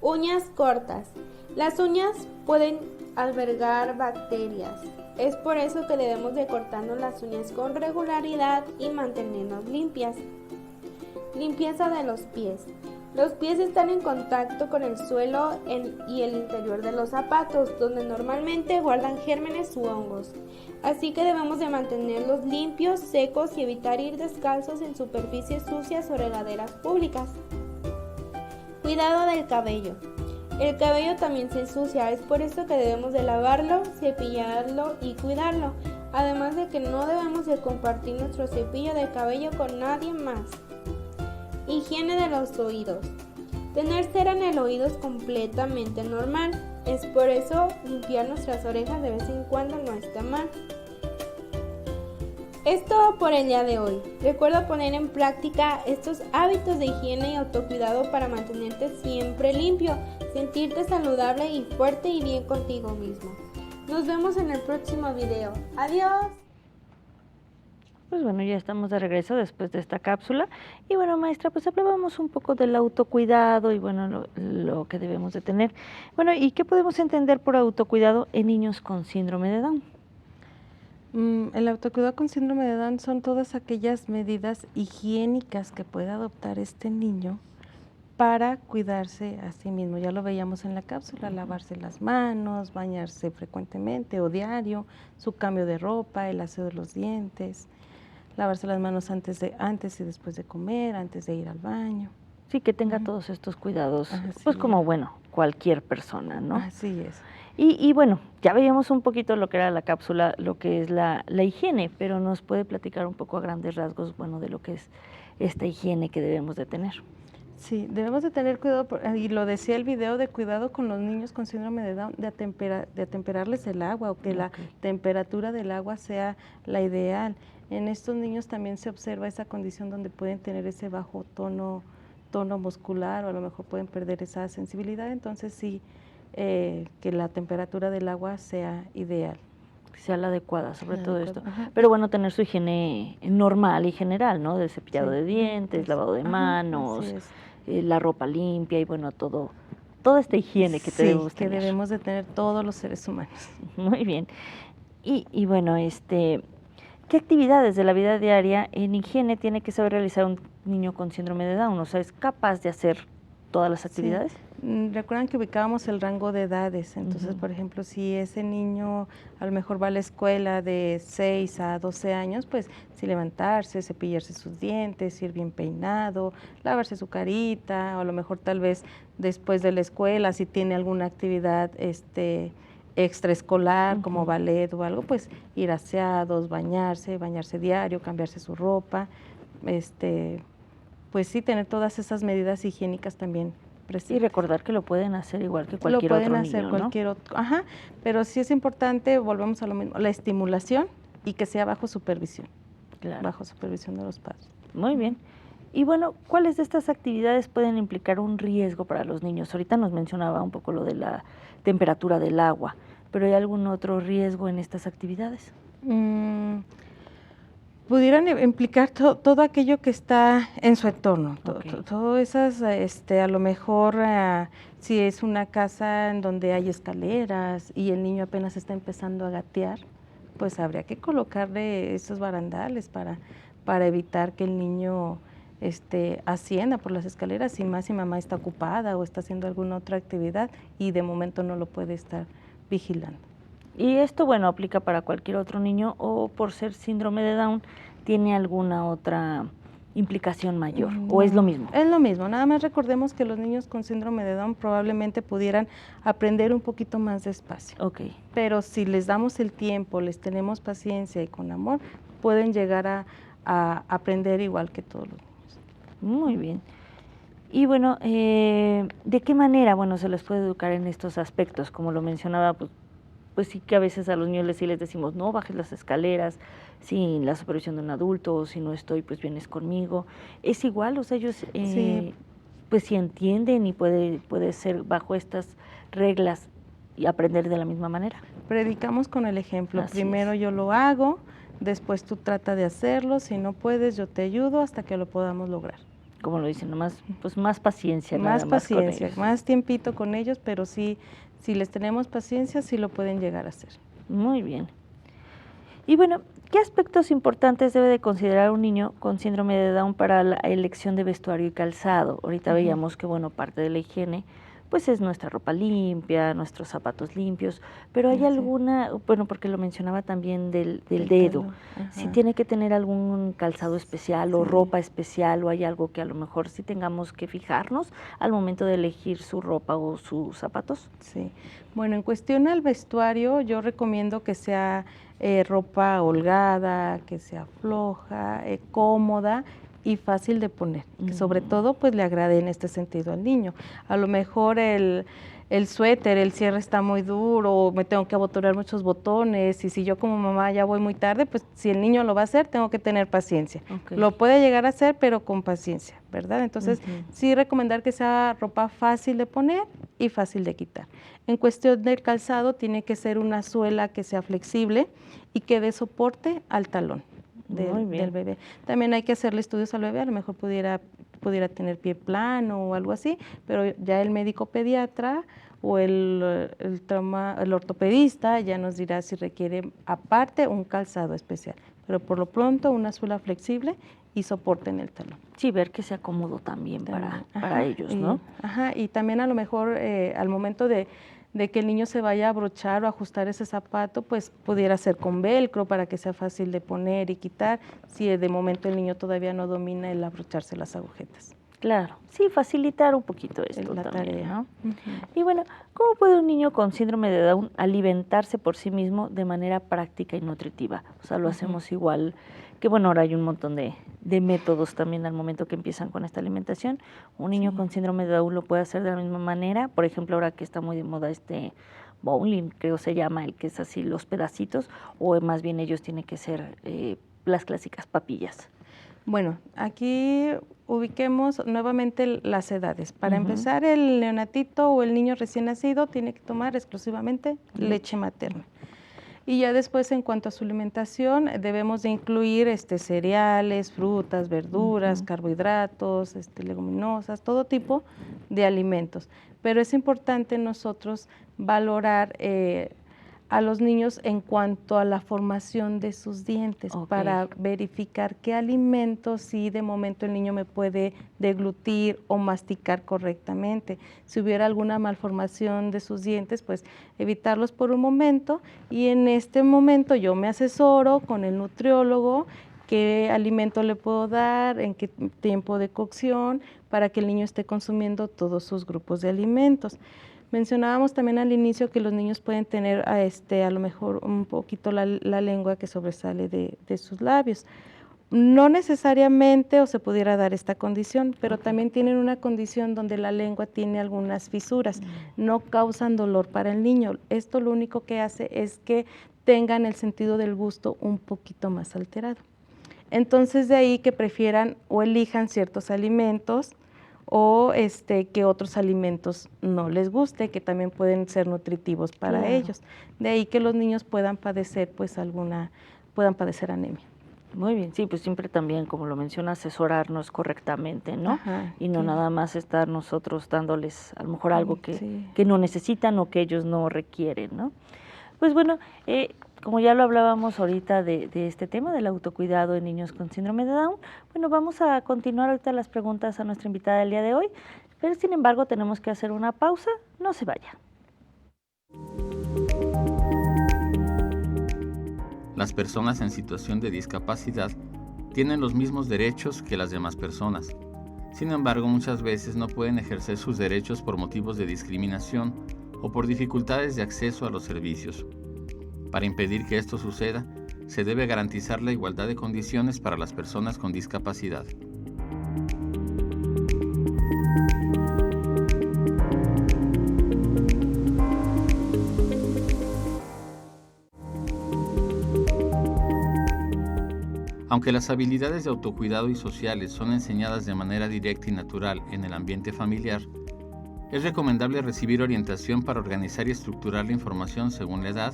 Uñas cortas. Las uñas pueden albergar bacterias. Es por eso que debemos de cortarnos las uñas con regularidad y mantenernos limpias. Limpieza de los pies. Los pies están en contacto con el suelo y el interior de los zapatos, donde normalmente guardan gérmenes u hongos. Así que debemos de mantenerlos limpios, secos y evitar ir descalzos en superficies sucias o regaderas públicas. Cuidado del cabello. El cabello también se ensucia, es por eso que debemos de lavarlo, cepillarlo y cuidarlo. Además de que no debemos de compartir nuestro cepillo de cabello con nadie más. Higiene de los oídos. Tener cera en el oído es completamente normal. Es por eso limpiar nuestras orejas de vez en cuando no está mal. Es todo por el día de hoy. Recuerda poner en práctica estos hábitos de higiene y autocuidado para mantenerte siempre limpio, sentirte saludable y fuerte y bien contigo mismo. Nos vemos en el próximo video. Adiós. Pues bueno, ya estamos de regreso después de esta cápsula. Y bueno, maestra, pues hablábamos un poco del autocuidado y bueno, lo que debemos de tener. Bueno, ¿y qué podemos entender por autocuidado en niños con síndrome de Down? El autocuidado con síndrome de Down son todas aquellas medidas higiénicas que puede adoptar este niño para cuidarse a sí mismo. Ya lo veíamos en la cápsula, lavarse las manos, bañarse frecuentemente o diario, su cambio de ropa, el aseo de los dientes, lavarse las manos antes y después de comer, antes de ir al baño. Sí, que tenga todos estos cuidados, pues como, bueno, cualquier persona, ¿no? Así es. Y bueno, ya veíamos un poquito lo que era la cápsula, lo que es la higiene, pero nos puede platicar un poco a grandes rasgos, bueno, de lo que es esta higiene que debemos de tener. Sí, debemos de tener cuidado, y lo decía el video, de cuidado con los niños con síndrome de Down, de atemperarles el agua, o que la temperatura del agua sea la ideal. En estos niños también se observa esa condición donde pueden tener ese bajo tono muscular, o a lo mejor pueden perder esa sensibilidad, entonces sí, que la temperatura del agua sea ideal. Sea la adecuada, sobre todo esto. Pero bueno, tener su higiene normal y general, ¿no? De cepillado de dientes, lavado de manos, la ropa limpia y bueno, toda esta higiene que debemos tener. Que debemos de tener todos los seres humanos. Muy bien. Y bueno, ¿qué actividades de la vida diaria en higiene tiene que saber realizar un niño con síndrome de Down? O sea, ¿es capaz de hacer todas las actividades? Recuerdan que ubicábamos el rango de edades, entonces, por ejemplo, si ese niño a lo mejor va a la escuela de 6 a 12 años, pues sí levantarse, cepillarse sus dientes, ir bien peinado, lavarse su carita, o a lo mejor tal vez después de la escuela, si tiene alguna actividad extraescolar, como ballet o algo, pues ir aseados, bañarse diario, cambiarse su ropa, pues sí, tener todas esas medidas higiénicas también presentes. Y recordar que lo pueden hacer igual que cualquier otro niño, ¿no? Lo pueden hacer cualquier otro, pero sí es importante, volvemos a lo mismo, la estimulación y que sea bajo supervisión, bajo supervisión de los padres. Muy bien. Y bueno, ¿cuáles de estas actividades pueden implicar un riesgo para los niños? Ahorita nos mencionaba un poco lo de la temperatura del agua, pero ¿hay algún otro riesgo en estas actividades? Pudieran implicar todo aquello que está en su entorno, todo esas, a lo mejor, si es una casa en donde hay escaleras y el niño apenas está empezando a gatear, pues habría que colocarle esos barandales para evitar que el niño ascienda por las escaleras, y más si mamá está ocupada o está haciendo alguna otra actividad y de momento no lo puede estar vigilando. Y esto, bueno, aplica para cualquier otro niño, o por ser síndrome de Down, ¿tiene alguna otra implicación mayor? ¿O es lo mismo? Es lo mismo, nada más recordemos que los niños con síndrome de Down probablemente pudieran aprender un poquito más despacio. Pero si les damos el tiempo, les tenemos paciencia y con amor, pueden llegar a aprender igual que todos los niños. Muy bien. Y bueno, ¿de qué manera, bueno, se les puede educar en estos aspectos? Como lo mencionaba, pues sí que a veces a los niños sí les decimos, no bajes las escaleras sin la supervisión de un adulto, o si no estoy, pues vienes conmigo. ¿Es igual? O sea, ellos pues sí entienden y puede ser bajo estas reglas y aprender de la misma manera. Predicamos con el ejemplo. Primero yo lo hago, después tú trata de hacerlo, si no puedes yo te ayudo hasta que lo podamos lograr. Como lo dicen, nomás, pues más paciencia. Más paciencia, más tiempito con ellos, pero sí, si les tenemos paciencia, sí lo pueden llegar a hacer. Muy bien. Y bueno, ¿qué aspectos importantes debe de considerar un niño con síndrome de Down para la elección de vestuario y calzado? Ahorita veíamos que, bueno, parte de la higiene, pues es nuestra ropa limpia, nuestros zapatos limpios, pero ¿hay alguna, bueno, porque lo mencionaba también del dedo, si tiene que tener algún calzado especial o ropa especial, o hay algo que a lo mejor sí tengamos que fijarnos al momento de elegir su ropa o sus zapatos? Sí, bueno, en cuestión al vestuario, yo recomiendo que sea ropa holgada, que sea floja, cómoda y fácil de poner, que sobre todo pues le agrade en este sentido al niño. A lo mejor el suéter, el cierre está muy duro, me tengo que abotonar muchos botones, y si yo como mamá ya voy muy tarde, pues si el niño lo va a hacer, tengo que tener paciencia. Lo puede llegar a hacer, pero con paciencia, ¿verdad? Entonces, sí recomendar que sea ropa fácil de poner y fácil de quitar. En cuestión del calzado, tiene que ser una suela que sea flexible y que dé soporte al talón del bebé. También hay que hacerle estudios al bebé, a lo mejor pudiera tener pie plano o algo así, pero ya el médico pediatra o el ortopedista ya nos dirá si requiere aparte un calzado especial, pero por lo pronto una suela flexible y soporte en el talón. Sí, ver que sea cómodo también para ellos, ¿no? Y también a lo mejor al momento de que el niño se vaya a abrochar o ajustar ese zapato, pues pudiera ser con velcro para que sea fácil de poner y quitar, si de momento el niño todavía no domina el abrocharse las agujetas. Claro, sí, facilitar un poquito esto la también, tarea. ¿no? Y bueno, ¿cómo puede un niño con síndrome de Down alimentarse por sí mismo de manera práctica y nutritiva? O sea, lo hacemos igual, que bueno, ahora hay un montón de métodos también al momento que empiezan con esta alimentación. Un niño con síndrome de Down lo puede hacer de la misma manera. Por ejemplo, ahora que está muy de moda bowling, creo se llama, el que es así los pedacitos, o más bien ellos tienen que ser las clásicas papillas. Bueno, aquí ubiquemos nuevamente las edades. Para empezar, el neonatito o el niño recién nacido tiene que tomar exclusivamente leche materna. Y ya después, en cuanto a su alimentación, debemos de incluir cereales, frutas, verduras, carbohidratos, leguminosas, todo tipo de alimentos. Pero es importante nosotros valorar a los niños en cuanto a la formación de sus dientes, para verificar qué alimentos sí de momento el niño me puede deglutir o masticar correctamente. Si hubiera alguna malformación de sus dientes, pues evitarlos por un momento, y en este momento yo me asesoro con el nutriólogo qué alimento le puedo dar, en qué tiempo de cocción, para que el niño esté consumiendo todos sus grupos de alimentos. Mencionábamos también al inicio que los niños pueden tener a lo mejor un poquito la lengua que sobresale de sus labios. No necesariamente o se pudiera dar esta condición, pero también tienen una condición donde la lengua tiene algunas fisuras, no causan dolor para el niño. Esto lo único que hace es que tengan el sentido del gusto un poquito más alterado. Entonces de ahí que prefieran o elijan ciertos alimentos o que otros alimentos no les guste, que también pueden ser nutritivos para ellos. De ahí que los niños puedan padecer anemia. Muy bien, sí, pues siempre también, como lo menciona, asesorarnos correctamente, ¿no? Y no nada más estar nosotros dándoles a lo mejor algo que no necesitan o que ellos no requieren, ¿no? Pues bueno, como ya lo hablábamos ahorita de este tema del autocuidado en niños con síndrome de Down, bueno, vamos a continuar ahorita las preguntas a nuestra invitada del día de hoy, pero sin embargo tenemos que hacer una pausa, no se vaya. Las personas en situación de discapacidad tienen los mismos derechos que las demás personas. Sin embargo, muchas veces no pueden ejercer sus derechos por motivos de discriminación o por dificultades de acceso a los servicios. Para impedir que esto suceda, se debe garantizar la igualdad de condiciones para las personas con discapacidad. Aunque las habilidades de autocuidado y sociales son enseñadas de manera directa y natural en el ambiente familiar, es recomendable recibir orientación para organizar y estructurar la información según la edad,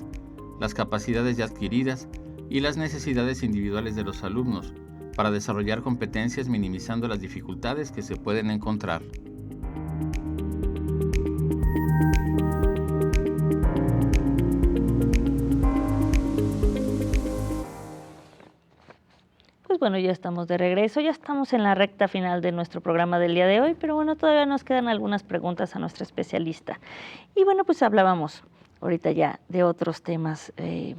las capacidades ya adquiridas y las necesidades individuales de los alumnos, para desarrollar competencias minimizando las dificultades que se pueden encontrar. Pues bueno, ya estamos de regreso, ya estamos en la recta final de nuestro programa del día de hoy, pero bueno, todavía nos quedan algunas preguntas a nuestra especialista. Y bueno, pues hablábamos ahorita ya de otros temas de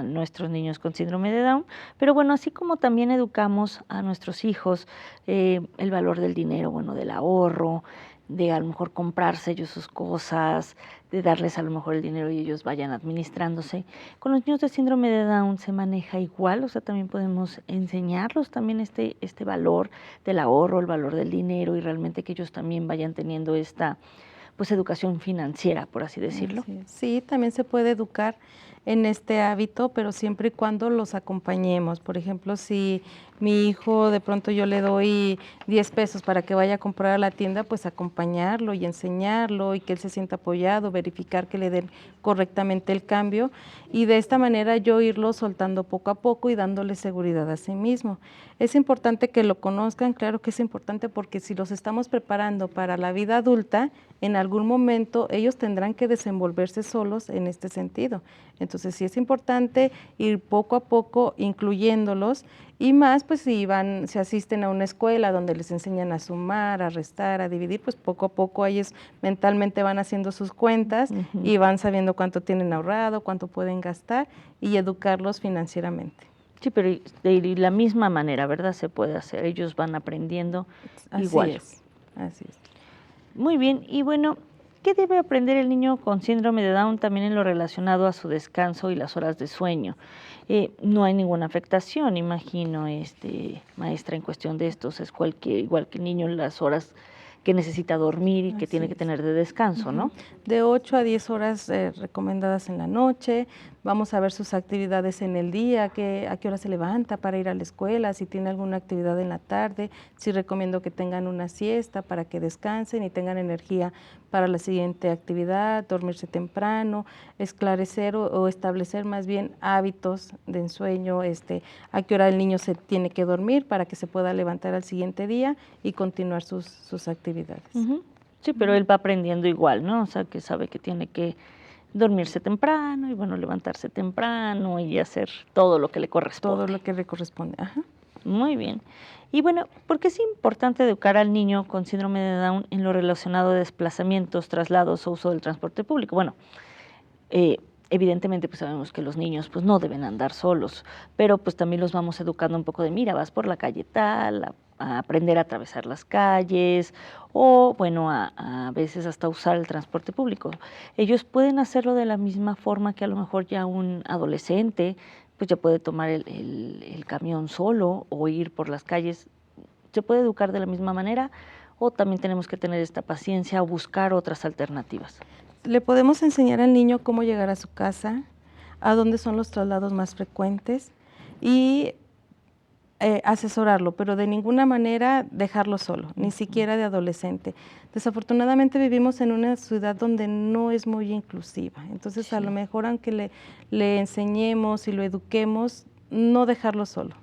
nuestros niños con síndrome de Down, pero bueno, así como también educamos a nuestros hijos el valor del dinero, bueno, del ahorro, de a lo mejor comprarse ellos sus cosas, de darles a lo mejor el dinero y ellos vayan administrándose. Con los niños de síndrome de Down se maneja igual, o sea, también podemos enseñarlos también este valor del ahorro, el valor del dinero, y realmente que ellos también vayan teniendo esta pues educación financiera, por así decirlo. Sí, también se puede educar en este hábito, pero siempre y cuando los acompañemos. Por ejemplo, si mi hijo de pronto yo le doy 10 pesos para que vaya a comprar a la tienda, pues acompañarlo y enseñarlo y que él se sienta apoyado, verificar que le den correctamente el cambio y de esta manera yo irlo soltando poco a poco y dándole seguridad a sí mismo. Es importante que lo conozcan, claro que es importante porque si los estamos preparando para la vida adulta, en algún momento ellos tendrán que desenvolverse solos en este sentido. Entonces sí es importante ir poco a poco incluyéndolos y más pues si asisten a una escuela donde les enseñan a sumar, a restar, a dividir, pues poco a poco ellos mentalmente van haciendo sus cuentas y van sabiendo cuánto tienen ahorrado, cuánto pueden gastar y educarlos financieramente. Sí, pero de la misma manera, ¿verdad? Se puede hacer, ellos van aprendiendo igual. Así es. Muy bien, y bueno, ¿qué debe aprender el niño con síndrome de Down también en lo relacionado a su descanso y las horas de sueño? No hay ninguna afectación, imagino, maestra, en cuestión de estos, es igual que el niño, las horas que necesita dormir y que tiene que tener de descanso, ¿no? De 8 a 10 horas recomendadas en la noche, vamos a ver sus actividades en el día, a qué hora se levanta para ir a la escuela, si tiene alguna actividad en la tarde, sí recomiendo que tengan una siesta para que descansen y tengan energía para la siguiente actividad, dormirse temprano, esclarecer o establecer más bien hábitos de ensueño, a qué hora el niño se tiene que dormir para que se pueda levantar al siguiente día y continuar sus actividades. Sí, pero él va aprendiendo igual, ¿no? O sea, que sabe que tiene que dormirse temprano y, bueno, levantarse temprano y hacer todo lo que le corresponde. Todo lo que le corresponde, ajá. Muy bien. Y bueno, ¿por qué es importante educar al niño con síndrome de Down en lo relacionado a desplazamientos, traslados o uso del transporte público? Bueno, evidentemente pues sabemos que los niños pues no deben andar solos, pero pues también los vamos educando un poco de, mira, vas por la calle tal, a aprender a atravesar las calles o, bueno, a veces hasta usar el transporte público. Ellos pueden hacerlo de la misma forma que a lo mejor ya un adolescente pues ya puede tomar el camión solo o ir por las calles. ¿Se puede educar de la misma manera o también tenemos que tener esta paciencia o buscar otras alternativas? Le podemos enseñar al niño cómo llegar a su casa, a dónde son los traslados más frecuentes y asesorarlo, pero de ninguna manera dejarlo solo, ni siquiera de adolescente. Desafortunadamente vivimos en una ciudad donde no es muy inclusiva, entonces a lo mejor aunque le enseñemos y lo eduquemos, no dejarlo solo,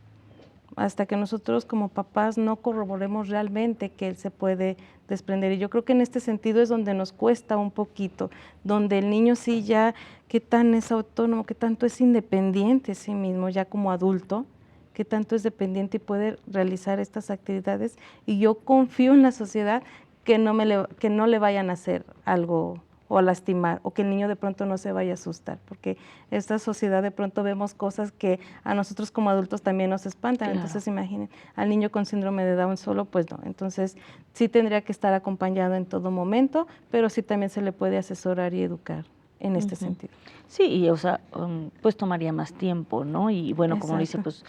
hasta que nosotros como papás no corroboremos realmente que él se puede desprender. Y yo creo que en este sentido es donde nos cuesta un poquito, donde el niño sí ya, qué tan es autónomo, qué tanto es independiente de sí mismo ya como adulto, qué tanto es dependiente y puede realizar estas actividades. Y yo confío en la sociedad que no le vayan a hacer algo o a lastimar, o que el niño de pronto no se vaya a asustar, porque esta sociedad de pronto vemos cosas que a nosotros como adultos también nos espantan. Claro. Entonces imaginen, al niño con síndrome de Down solo, pues no. Entonces sí tendría que estar acompañado en todo momento, pero sí también se le puede asesorar y educar en este sentido. Sí, y o sea, pues tomaría más tiempo, ¿no? Y bueno, como dice, pues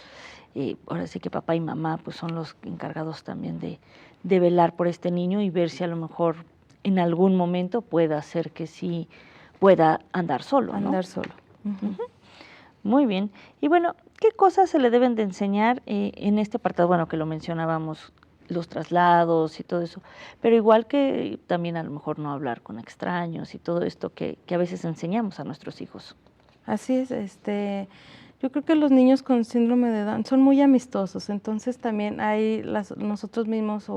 ahora sí que papá y mamá pues son los encargados también de velar por este niño y ver si a lo mejor en algún momento pueda hacer que sí pueda andar solo, ¿no? Andar solo. Muy bien. Y bueno, ¿qué cosas se le deben de enseñar en este apartado? Bueno, que lo mencionábamos, los traslados y todo eso, pero igual que también a lo mejor no hablar con extraños y todo esto que a veces enseñamos a nuestros hijos. Así es, yo creo que los niños con síndrome de Down son muy amistosos, entonces también hay nosotros mismos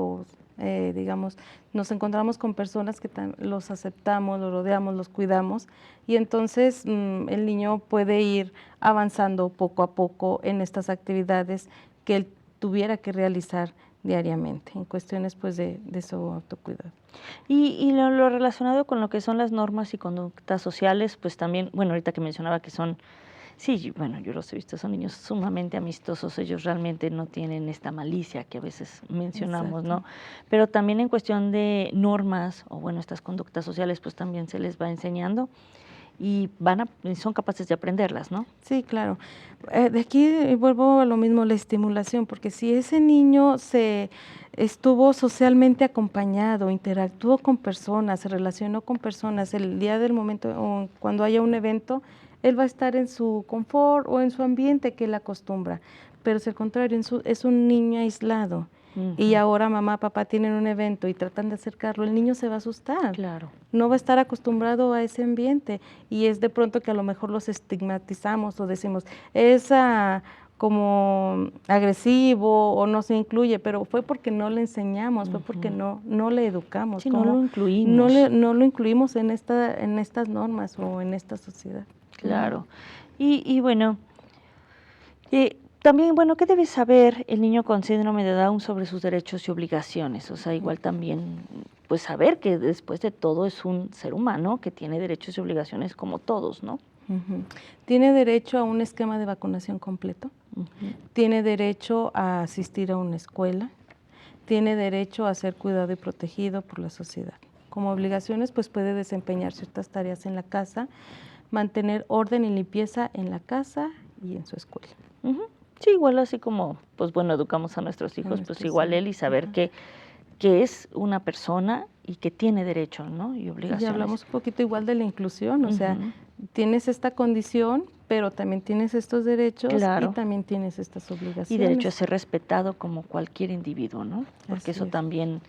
digamos, nos encontramos con personas que los aceptamos, los rodeamos, los cuidamos y entonces el niño puede ir avanzando poco a poco en estas actividades que él tuviera que realizar diariamente, en cuestiones pues de su autocuidado. Y lo relacionado con lo que son las normas y conductas sociales, pues también, bueno, ahorita que mencionaba que son, sí, bueno, yo los he visto, son niños sumamente amistosos, ellos realmente no tienen esta malicia que a veces mencionamos, ¿no? Pero también en cuestión de normas, o bueno, estas conductas sociales, pues también se les va enseñando. y son capaces de aprenderlas, ¿no? Sí, claro. De aquí vuelvo a lo mismo, la estimulación, porque si ese niño estuvo socialmente acompañado, interactuó con personas, se relacionó con personas, el día del momento o cuando haya un evento, él va a estar en su confort o en su ambiente que él acostumbra. Pero si al contrario, es un niño aislado, y ahora mamá, papá tienen un evento y tratan de acercarlo, el niño se va a asustar. Claro. No va a estar acostumbrado a ese ambiente y es de pronto que a lo mejor los estigmatizamos o decimos, es como agresivo o no se incluye, pero fue porque no le enseñamos, fue porque no le educamos. Sí, no lo incluimos. No lo incluimos en estas normas o en esta sociedad. Claro. Y bueno, también, bueno, ¿qué debe saber el niño con síndrome de Down sobre sus derechos y obligaciones? O sea, igual también, pues saber que después de todo es un ser humano que tiene derechos y obligaciones como todos, ¿no? Tiene derecho a un esquema de vacunación completo, tiene derecho a asistir a una escuela, tiene derecho a ser cuidado y protegido por la sociedad. Como obligaciones, pues puede desempeñar ciertas tareas en la casa, mantener orden y limpieza en la casa y en su escuela. Sí, igual así como, pues bueno, educamos a nuestros hijos, pues igual él y saber que es una persona y que tiene derecho, ¿no? Y obligaciones. Y hablamos un poquito igual de la inclusión, o sea, tienes esta condición, pero también tienes estos derechos y también tienes estas obligaciones. Y derecho a ser respetado como cualquier individuo, ¿no? Porque eso también,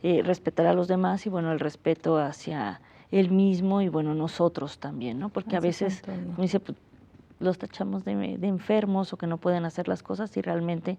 respetar a los demás y bueno, el respeto hacia él mismo y bueno, nosotros también, ¿no? Porque a veces, como dice, pues, los tachamos de enfermos o que no pueden hacer las cosas y realmente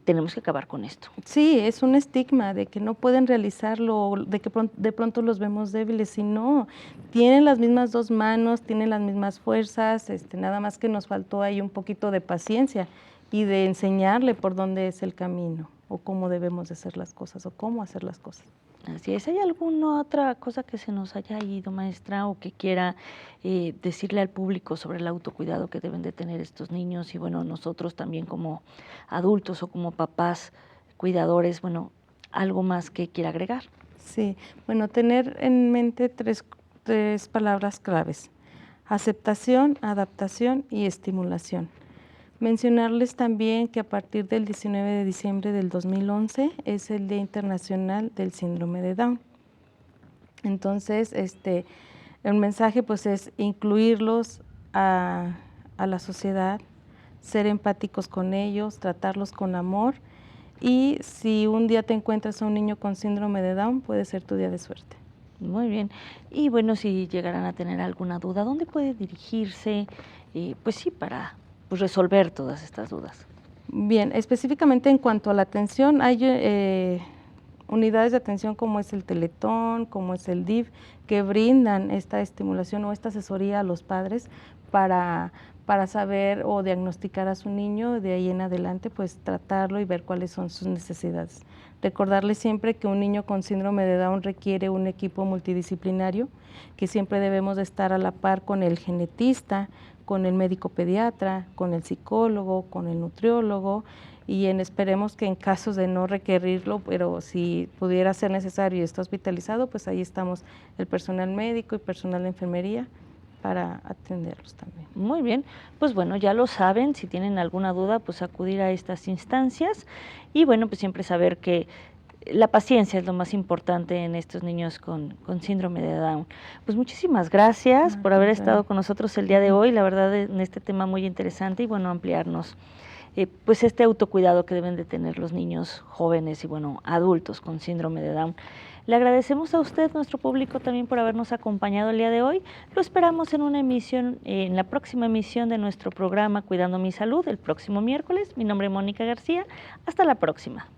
tenemos que acabar con esto. Sí, es un estigma de que no pueden realizarlo, de que de pronto los vemos débiles, y no, tienen las mismas dos manos, tienen las mismas fuerzas, nada más que nos faltó ahí un poquito de paciencia y de enseñarle por dónde es el camino o cómo debemos de hacer las cosas o cómo hacer las cosas. Así es. ¿Hay alguna otra cosa que se nos haya ido, maestra, o que quiera decirle al público sobre el autocuidado que deben de tener estos niños y bueno, nosotros también como adultos o como papás cuidadores, bueno, algo más que quiera agregar? Sí, bueno, tener en mente tres palabras claves: aceptación, adaptación y estimulación. Mencionarles también que a partir del 19 de diciembre del 2011 es el Día Internacional del Síndrome de Down. Entonces, el mensaje pues es incluirlos a la sociedad, ser empáticos con ellos, tratarlos con amor, y si un día te encuentras a un niño con síndrome de Down, puede ser tu día de suerte. Muy bien. Y bueno, si llegaran a tener alguna duda, ¿dónde puede dirigirse? Pues sí, para resolver todas estas dudas. Bien, específicamente en cuanto a la atención, hay unidades de atención como es el Teletón, como es el DIF, que brindan esta estimulación o esta asesoría a los padres para saber o diagnosticar a su niño, de ahí en adelante pues tratarlo y ver cuáles son sus necesidades. Recordarles siempre que un niño con síndrome de Down requiere un equipo multidisciplinario, que siempre debemos de estar a la par con el genetista, con el médico pediatra, con el psicólogo, con el nutriólogo, y esperemos que en casos de no requerirlo, pero si pudiera ser necesario y está hospitalizado, pues ahí estamos el personal médico y personal de enfermería para atenderlos también. Muy bien, pues bueno, ya lo saben, si tienen alguna duda, pues acudir a estas instancias y bueno, pues siempre saber que la paciencia es lo más importante en estos niños con síndrome de Down. Pues muchísimas gracias por haber estado con nosotros el día de hoy, la verdad en este tema muy interesante y bueno, ampliarnos pues este autocuidado que deben de tener los niños jóvenes y bueno, adultos con síndrome de Down. Le agradecemos a usted, nuestro público, también por habernos acompañado el día de hoy. Lo esperamos en una emisión, en la próxima emisión de nuestro programa Cuidando mi Salud, el próximo miércoles. Mi nombre es Mónica García. Hasta la próxima.